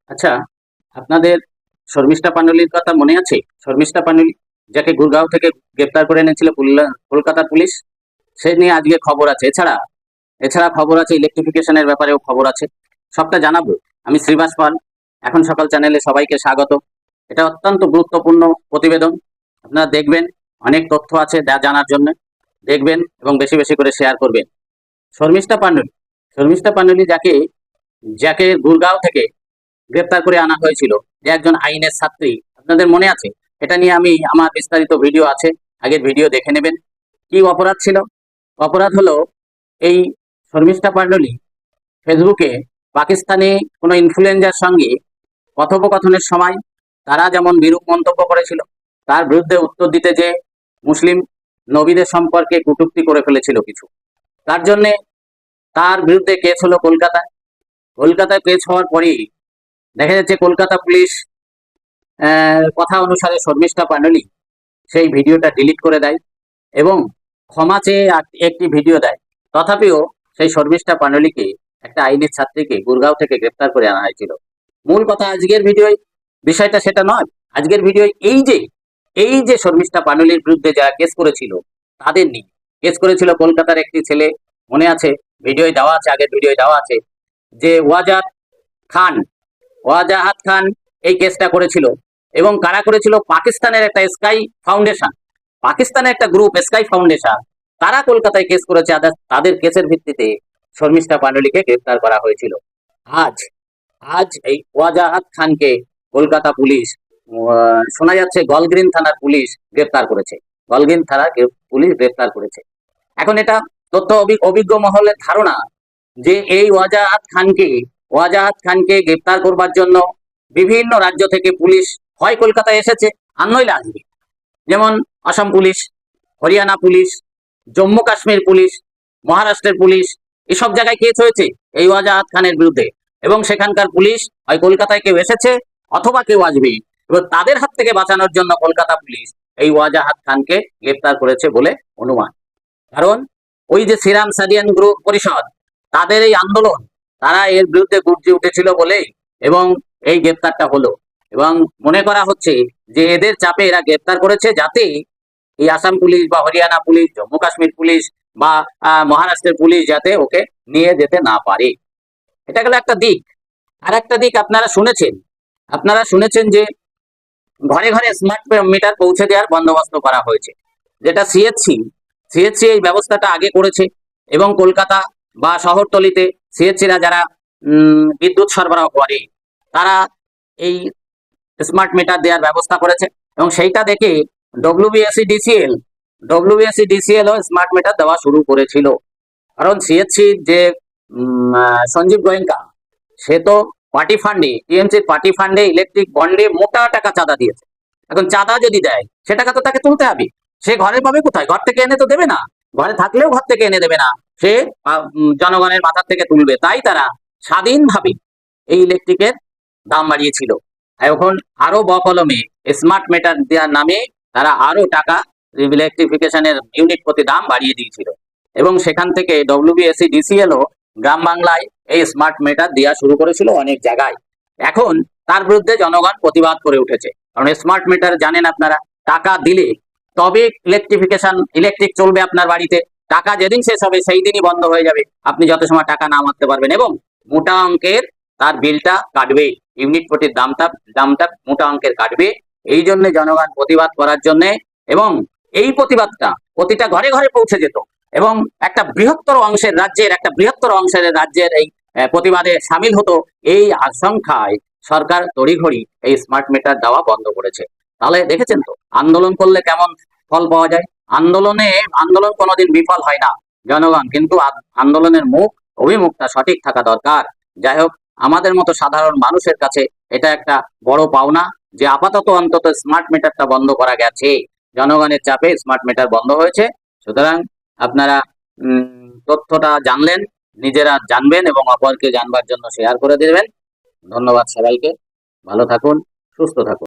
আচ্ছা, আপনাদের শর্মিষ্ঠা পানুলির কথা মনে আছে? শর্মিষ্ঠা পানুলি, যাকে গুরগাঁও থেকে গ্রেপ্তার করে এনেছিল কলকাতার পুলিশ, সে নিয়ে আজকে খবর আছে। এছাড়া এছাড়া খবর আছে, ইলেকট্রিফিকেশনের ব্যাপারেও খবর আছে। সবটা জানাবো। আমি শ্রীবাস পাল, এখন সকাল চ্যানেলে সবাইকে স্বাগত। এটা অত্যন্ত গুরুত্বপূর্ণ প্রতিবেদন। আপনারা দেখবেন, অনেক তথ্য আছে জানার জন্য। দেখবেন এবং বেশি বেশি করে শেয়ার করবেন। শর্মিষ্ঠা পানুলি, শর্মিষ্ঠা পানুলি যাকে যাকে গুরগাঁও থেকে গ্রেপ্তার করে আনা হয়েছিল, যে একজন আইনের ছাত্রী, আপনাদের মনে আছে? এটা নিয়ে আমার বিস্তারিত ভিডিও আছে, আগের ভিডিও দেখে নেবেন। কি অপরাধ ছিল? অপরাধ হলো, এই শর্মিষ্ঠা পাণ্ডলি ফেসবুকে পাকিস্তানি কোনো ইনফ্লুয়েঞ্জার সঙ্গে কথোপকথনের সময় তারা যেমন বিরূপ মন্তব্য করেছিল, তার বিরুদ্ধে উত্তর দিতে যে মুসলিম নবীদের সম্পর্কে কটূক্তি করে ফেলেছিল কিছু, তার জন্যে তার বিরুদ্ধে কেস হলো কলকাতায়। কলকাতায় কেস হওয়ার পরেই দেখা যাচ্ছে কলকাতা পুলিশ কথা অনুসারে শর্মিষ্ঠা পাণ্ডলি সেই ভিডিওটা ডিলিট করে দেয় এবং ক্ষমা চেয়ে একটি ভিডিও দেয়। তথাপিও সেই শর্মিষ্ঠা পাণ্ডলিকে, একটা আইনের ছাত্রীকে, গুরগাঁও থেকে গ্রেপ্তার করে আনা হয়েছিল। মূল কথা আজকের ভিডিও বিষয়টা সেটা নয়। আজকের ভিডিও এই যে শর্মিষ্ঠা পাণ্ডলির বিরুদ্ধে যারা কেস করেছিল তাদের নিয়ে। কেস করেছিল কলকাতার একটি ছেলে, মনে আছে? ভিডিও দেওয়া আছে, আগের ভিডিও দেওয়া আছে, যে ওয়াজাহাত খান এই কেসটা করেছিল। এবং কারা করেছিল? পাকিস্তানের একটা স্কাই ফাউন্ডেশন, পাকিস্তানের একটা গ্রুপ স্কাই ফাউন্ডেশন, তারা কলকাতায় কেস করেছে। তাদের কেসের ভিত্তিতে শর্মিষ্ঠা পাণ্ডলিকে গ্রেপ্তার করা হয়েছিল। আজ আজ এই ওয়াজাহাত খানকে কলকাতা পুলিশ, শোনা যাচ্ছে গলগ্রিন থানার পুলিশ গ্রেপ্তার করেছে। গলগ্রিন থানার পুলিশ গ্রেপ্তার করেছে। এখন এটা তথ্য অভিজ্ঞ মহলের ধারণা যে এই ওয়াজাহাত খানকে গ্রেপ্তার করবার জন্য বিভিন্ন রাজ্য থেকে পুলিশ হয় কলকাতায় এসেছে, আর নইলে আসবে। যেমন Assam police, Haryana police, Jammu Kashmir police, মহারাষ্ট্রের পুলিশ, এসব জায়গায় কেস হয়েছে এই ওয়াজাহাত খানের বিরুদ্ধে। এবং সেখানকার পুলিশ হয় কলকাতায় কেউ এসেছে অথবা কেউ আসবে, এবার তাদের হাত থেকে বাঁচানোর জন্য কলকাতা পুলিশ এই ওয়াজাহাত খানকে গ্রেপ্তার করেছে বলে অনুমান। কারণ ওই যে শ্রীরাম সাদিয়ান গ্রুপ পরিষদ, তাদের এই আন্দোলন, তারা এর বিরুদ্ধে গর্জে উঠেছিল বলেই এবং এই গ্রেপ্তারটা হলো। এবং মনে করা হচ্ছে যে এদের চাপে এরা গ্রেপ্তার করেছে, যাতে এই আসাম পুলিশ বা হরিয়ানা পুলিশ, জম্মু কাশ্মীর পুলিশ বা মহারাষ্ট্রের পুলিশ যাতে ওকে নিয়ে যেতে না পারে। এটা গেল একটা দিক। আর একটা দিক আপনারা শুনেছেন যে ঘরে ঘরে স্মার্ট মিটার পৌঁছে দেওয়ার বন্দোবস্ত করা হয়েছে, যেটা সিএচসি এই ব্যবস্থাটা আগে করেছে। এবং কলকাতা বা শহরতলিতে সিএচসিরা যারা বিদ্যুৎ সরবরাহ করে, তারা এই স্মার্ট মিটার দেওয়ার ব্যবস্থা করেছে। এবং সেইটা দেখে ডব্লিউবিএসসি-ডিসিএল স্মার্ট মিটার দেওয়া শুরু করেছিল। কারণ সিএচসি যে সঞ্জীব গোয়েঙ্কা, সে তো পার্টি ফান্ডে, টিএমসির পার্টি ফান্ডে, ইলেকট্রিক বন্ডে মোটা টাকা চাঁদা দিয়েছে। এখন চাঁদা যদি দেয়, সে টাকা তো তাকে তুলতে হবে। সে ঘরে পাবে কোথায়? ঘর থেকে এনে তো দেবে না, ঘরে থাকলেও ঘর থেকে এনে দেবে না, সে জনগণের মাথার থেকে তুলবে। তাই তারা স্বাধীনভাবে এই ইলেকট্রিকের দাম বাড়িয়েছিল। এখন আরো বকলমে স্মার্ট মিটার দেওয়ার নামে তারা আরো টাকা ইলেকট্রিফিকেশনের ইউনিট প্রতি দাম বাড়িয়ে দিয়েছিল। এবং সেখান থেকে ডব্লিউবিএসসি-ডিসিএলও গ্রাম বাংলায় এই স্মার্ট মিটার দেওয়া শুরু করেছিল অনেক জায়গায়। এখন তার বিরুদ্ধে জনগণ প্রতিবাদ করে উঠেছে। কারণ স্মার্ট মিটার জানেন আপনারা, টাকা দিলে তবে ইলেকট্রিক চলবে আপনার বাড়িতে। টাকা যেদিন শেষ হবে সেই দিনই বন্ধ হয়ে যাবে, আপনি যত সময় টাকা না মারতে পারবেন। এবং মোটা অঙ্কের তার বিলটা কাটবে, ইউনিট প্রতি দামটা মোটা অঙ্কের কাটবে। এই জন্য জনগণ প্রতিবাদ করার জন্য, এবং এই প্রতিবাদটা প্রতিটা ঘরে ঘরে পৌঁছে যেত এবং একটা বৃহত্তর অংশের রাজ্যের এই প্রতিবাদে সামিল হতো। এই আশঙ্কায় সরকার তড়িঘড়ি এই স্মার্ট মিটার দেওয়া বন্ধ করেছে। তাহলে দেখেছেন তো আন্দোলন করলে কেমন ফল পাওয়া যায়। আন্দোলন কোনোদিন বিফল হয় না। জনগণ কিন্তু আন্দোলনের অভিমুখটা সঠিক থাকা দরকার। যাই হোক, আমাদের মতো সাধারণ মানুষের কাছে এটা একটা বড় পাওনা যে আপাতত অন্তত স্মার্ট মিটারটা বন্ধ করা গেছে। জনগণের চাপে স্মার্ট মিটার বন্ধ হয়েছে। সুতরাং আপনারা তথ্যটা জানলেন, নিজেরা জানবেন এবং অপরকে জানবার জন্য শেয়ার করে দেবেন। ধন্যবাদ সবাইকে। ভালো থাকুন, সুস্থ থাকুন।